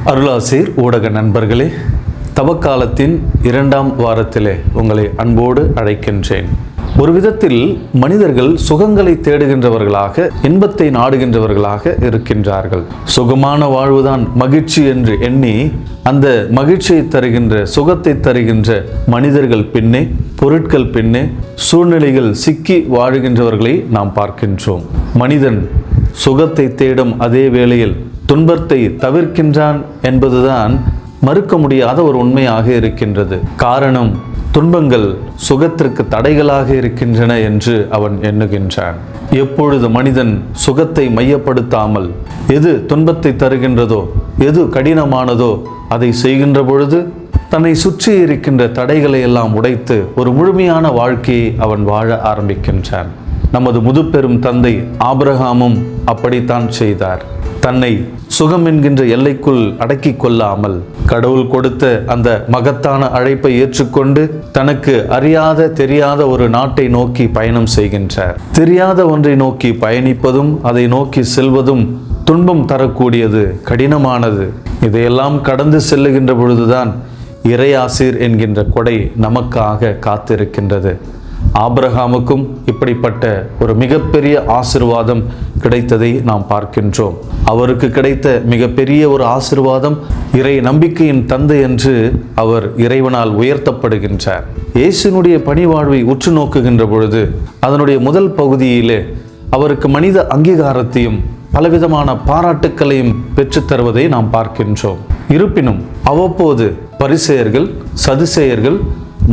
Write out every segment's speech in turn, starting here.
அருளாசீர் ஊடக நண்பர்களே, தவக்காலத்தின் 2ஆம் வாரத்திலே உங்களை அன்போடு அழைக்கின்றேன். ஒரு விதத்தில் மனிதர்கள் சுகங்களை தேடுகின்றவர்களாக, இன்பத்தை நாடுகின்றவர்களாக இருக்கின்றார்கள். சுகமான வாழ்வுதான் மகிழ்ச்சி என்று எண்ணி அந்த மகிழ்ச்சியை தருகின்ற, சுகத்தை தருகின்ற மனிதர்கள் பின்னே, பொருட்கள் பின்னே, சூழ்நிலைகள் சிக்கி வாழுகின்றவர்களை நாம் பார்க்கின்றோம். மனிதன் சுகத்தை தேடும் அதே வேளையில் துன்பத்தை தவிர்க்கின்றான் என்பதுதான் மறுக்க முடியாத ஒரு உண்மையாக இருக்கின்றது. காரணம், துன்பங்கள் சுகத்திற்கு தடைகளாக இருக்கின்றன என்று அவன் எண்ணுகின்றான். எப்பொழுது மனிதன் சுகத்தை மையப்படுத்தாமல் எது துன்பத்தை தருகின்றதோ, எது கடினமானதோ அதை செய்கின்ற பொழுது தன்னை சுற்றி இருக்கின்ற தடைகளை எல்லாம் உடைத்து ஒரு முழுமையான வாழ்க்கையை அவன் வாழ ஆரம்பிக்கின்றான். நமது முதுபெரும் தந்தை ஆபிரகாமும் அப்படித்தான் செய்தார். தன்னை சுகம் என்கின்ற எல்லைக்குள் அடக்கி கொள்ளாமல் கடவுள் கொடுத்த அந்த மகத்தான அழைப்பை ஏற்றுக்கொண்டு தனக்கு அறியாத, தெரியாத ஒரு நாட்டை நோக்கி பயணம் செய்கின்றார். தெரியாத ஒன்றை நோக்கி பயணிப்பதும், அதை நோக்கி செல்வதும் துன்பம் தரக்கூடியது, கடினமானது. இதையெல்லாம் கடந்து செல்லுகின்ற பொழுதுதான் இறையாசீர் என்கின்ற கொடை நமக்காக காத்திருக்கின்றது. ஆபிரகாமுக்கும் இப்படிப்பட்ட ஒரு மிகப்பெரிய ஆசீர்வாதம் கிடைத்ததை நாம் பார்க்கின்றோம். அவருக்கு கிடைத்த மிகப்பெரிய ஒரு ஆசீர்வாதம், இறை நம்பிக்கையின் தந்தை என்று அவர் இறைவனால் உயர்த்தப்படுகின்றார். இயேசுனுடைய பணிவாழ்வை உற்று நோக்குகின்ற பொழுது அதனுடைய முதல் பகுதியிலே அவருக்கு மனித அங்கீகாரத்தையும் பலவிதமான பாராட்டுக்களையும் பெற்றுத்தருவதை நாம் பார்க்கின்றோம். இருப்பினும் அவ்வப்போது பரிசேயர்கள், சதுசேயர்கள்,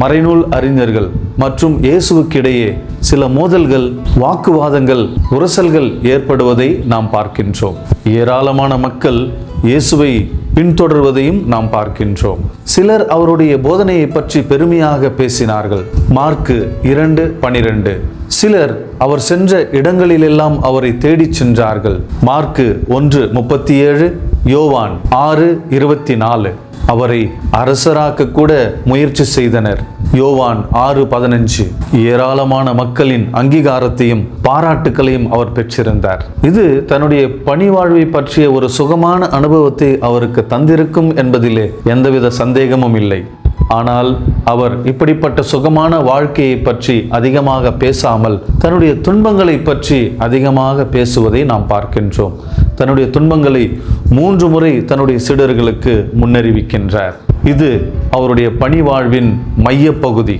மறைநூல் அறிஞர்கள் மற்றும் இயேசுவுக்கிடையே சில மோதல்கள், வாக்குவாதங்கள், உரசல்கள் ஏற்படுவதை நாம் பார்க்கின்றோம். ஏராளமான மக்கள் இயேசுவை பின்தொடர்வதையும் நாம் பார்க்கின்றோம். சிலர் அவருடைய போதனையை பற்றி பெருமையாக பேசினார்கள். மார்க்கு 2:12. சிலர் அவர் சென்ற இடங்களிலெல்லாம் அவரை தேடிச் சென்றார்கள். மார்க்கு 1:37, யோவான் 6:24. அவரை அரசராக்க கூட முயற்சி செய்தனர். யோவான் 6:15. ஏராளமான மக்களின் அங்கீகாரத்தையும் பாராட்டுக்களையும் அவர் பெற்றிருந்தார். இது தன்னுடைய பணிவாழ்வை பற்றிய ஒரு சுகமான அனுபவத்தை அவருக்கு தந்திருக்கும் என்பதிலே எந்தவித சந்தேகமும் இல்லை. ஆனால் அவர் இப்படிப்பட்ட சுகமான வாழ்க்கையை பற்றி அதிகமாக பேசாமல் தன்னுடைய துன்பங்களை பற்றி அதிகமாக பேசுவதை நாம் பார்க்கின்றோம். தன்னுடைய துன்பங்களை 3 முறை தன்னுடைய சீடர்களுக்கு முன்னறிவிக்கின்றார். இது அவருடைய பணிவாழ்வின் மைய பகுதி.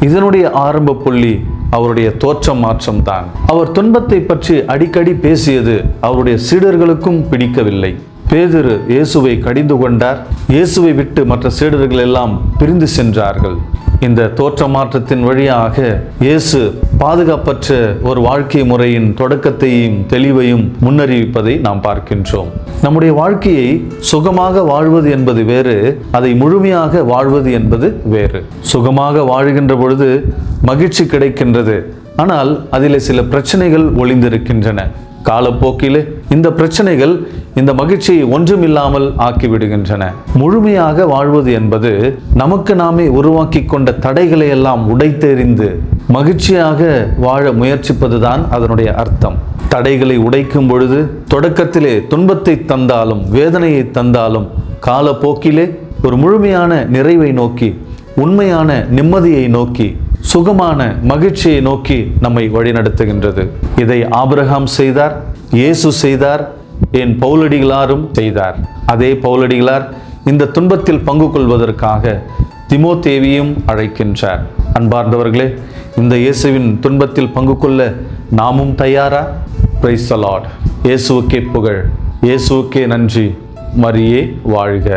இதனுடைய ஆரம்ப புள்ளி அவருடைய தோற்றம் மாற்றம்தான். அவர் துன்பத்தை பற்றி அடிக்கடி பேசியது அவருடைய சீடர்களுக்கும் பிடிக்கவில்லை. பேதுரு இயேசுவை கடிந்து கொண்டார். இயேசுவை விட்டு மற்ற சீடர்கள் எல்லாம் பிரிந்து சென்றார்கள். இந்த தோற்ற மாற்றத்தின் வழியாக இயேசு பாதுகாப்பற்ற ஒரு வாழ்க்கை முறையின் தொடக்கத்தையும் தெளிவையும் முன்னறிவிப்பதை நாம் பார்க்கின்றோம். நம்முடைய வாழ்க்கையை சுகமாக வாழ்வது என்பது வேறு, அதை முழுமையாக வாழ்வது என்பது வேறு. சுகமாக வாழ்கின்ற பொழுது மகிழ்ச்சி கிடைக்கின்றது. ஆனால் அதிலே சில பிரச்சனைகள் ஒளிந்திருக்கின்றன. காலப்போக்கிலே இந்த பிரச்சனைகள் இந்த மகிழ்ச்சியை ஒன்றுமில்லாமல் ஆக்கிவிடுகின்றன. முழுமையாக வாழ்வது என்பது நமக்கு நாமே உருவாக்கி கொண்ட தடைகளை எல்லாம் உடைத்தெறிந்து மகிழ்ச்சியாக வாழ முயற்சிப்பதுதான் அதனுடைய அர்த்தம். தடைகளை உடைக்கும் பொழுது தொடக்கத்திலே துன்பத்தை தந்தாலும், வேதனையை தந்தாலும், காலப்போக்கிலே ஒரு முழுமையான நிறைவை நோக்கி, உண்மையான நிம்மதியை நோக்கி, சுகமான மகிழ்ச்சியை நோக்கி நம்மை வழிநடத்துகின்றது. இதை ஆபிரகாம் செய்தார், இயேசு செய்தார், என் பவுலடிகளாரும் செய்தார். அதே பவுலடிகளார் இந்த துன்பத்தில் பங்கு கொள்வதற்காக தீமோத்தேயுவையும் அழைக்கின்றார். அன்பார்ந்தவர்களே, இந்த இயேசுவின் துன்பத்தில் பங்கு கொள்ள நாமும் தயாரா? Praise the Lord. இயேசுவுக்கே புகழ், இயேசுவுக்கே நன்றி. மரியே வாழ்க.